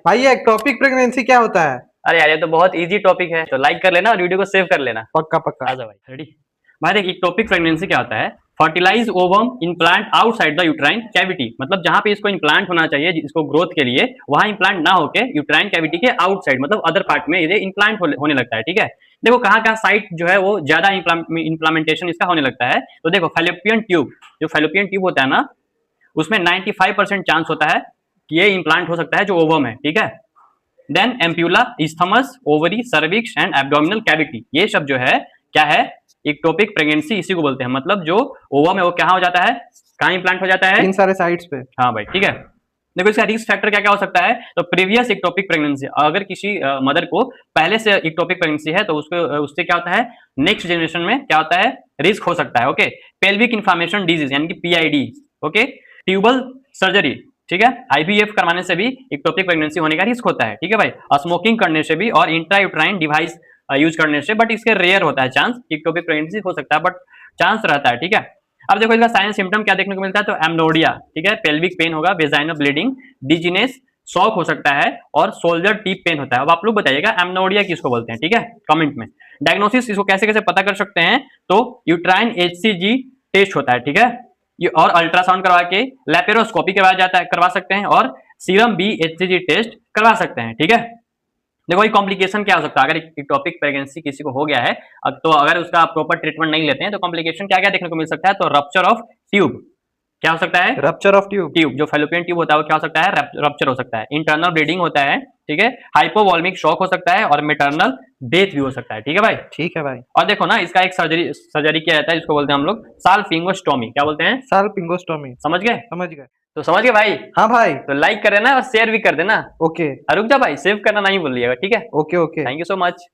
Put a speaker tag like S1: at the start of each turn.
S1: भाई ये ectopic pregnancy क्या होता है?
S2: अरे यार ये तो बहुत इजी टॉपिक है, तो लाइक कर लेना और वीडियो को सेव कर लेना।
S1: पक्का पक्का।
S2: आजा भाई, रेडी। भाई देख, इक्टोपिक प्रेगनेंसी क्या होता है? Fertilize ovum implant outside the uterine cavity, मतलब जहां पे इसको इम्प्लांट होना चाहिए इसको ग्रोथ के लिए, वहां इम्प्लांट ना होके यूट्राइन कैविटी के आउटसाइड मतलब अदर पार्ट में ये इम्प्लांट होने लगता है। ठीक है, देखो कहाँ कहाँ साइट जो है वो ज्यादा इम्प्लामेंटेशन इसका होने लगता है। तो देखो फैलोपियन ट्यूब, जो फैलोपियन ट्यूब होता है ना, उसमें 95% चांस होता है कि ये इम्प्लांट हो सकता है जो ओवम है। ठीक है, then ampulla, isthmus, ovary, cervix and abdominal cavity, ये सब जो है क्या है? इक्टोपिक प्रेगनेंसी इसी को बोलते हैं। मतलब जो ओवम है वो कहाँ हो जाता है, कहाँ इंप्लांट हो जाता है?
S1: इन सारे साइट्स पे।
S2: हाँ भाई, ठीक है। देखो इसका रिस्क फैक्टर क्या क्या हो सकता है? तो प्रीवियस इक्टोपिक प्रेगनेंसी, अगर किसी मदर को पहले से इक्टोपिक प्रेगनेंसी है तो उसको उससे क्या होता है, नेक्स्ट जनरेशन में क्या होता है, रिस्क हो सकता है। ओके, पेल्विक इन्फ्लामेशन डिजीज यानी कि पीआईडी। ओके, ट्यूबल सर्जरी, ठीक है, आईवीएफ करवाने से भी इक्टोपिक प्रेगनेंसी होने का रिस्क होता है। ठीक है भाई, स्मोकिंग करने से भी और इंट्रायूट्राइन डिवाइस यूज करने से, बट इसके रेयर होता है चांस, इक्टोपिक प्रेगनेंसी हो सकता है बट चांस रहता है। ठीक है, अब देखो इसका साइंस सिम्टम क्या देखने को मिलता है? तो एमनोडिया, ठीक है, पेल्विक पेन होगा, वेजाइनल ब्लीडिंग, डिजीनेस, शॉक हो सकता है और सोल्जर टीप पेन होता है। अब आप लोग बताइएगा एमनोडिया किसको बोलते हैं? ठीक है, कमेंट में। डायग्नोसिस इसको कैसे कैसे पता कर सकते हैं? तो यूट्राइन एचसीजी टेस्ट होता है, ठीक है, ये और अल्ट्रासाउंड करवा के लैपेरोस्कोपी करवाया जाता है, करवा सकते हैं, और सीरम बी एचसीजी टेस्ट करवा सकते हैं। ठीक है, देखो ये कॉम्प्लिकेशन क्या हो सकता है अगर इक्टोपिक प्रेगनेंसी किसी को हो गया है, तो अगर उसका प्रॉपर ट्रीटमेंट नहीं लेते हैं तो कॉम्प्लिकेशन क्या क्या देखने को मिल सकता है? तो रप्चर ऑफ ट्यूब, क्या हो सकता है?
S1: Rupture of tube.
S2: ट्यूब, जो फैलोपियन ट्यूब होता है वो क्या हो सकता है? रप्चर हो सकता है। इंटरनल ब्लीडिंग होता है, ठीक है, हाइपोवॉल्मिक शॉक हो सकता है और मेटरनल डेथ भी हो सकता है। ठीक है भाई,
S1: ठीक है भाई।
S2: और देखो ना इसका एक सर्जरी किया जाता है, जिसको बोलते हैं हम लोग साल्पिंगोस्टोमी। क्या बोलते हैं?
S1: साल्पिंगोस्टोमी।
S2: समझ गए?
S1: समझ गए।
S2: तो समझ गए भाई?
S1: हाँ भाई।
S2: तो लाइक कर देना और शेयर भी कर देना।
S1: ओके।
S2: रुक जा भाई, सेव करना नहीं भूलिएगा। ठीक है,
S1: okay okay.
S2: Thank you so much.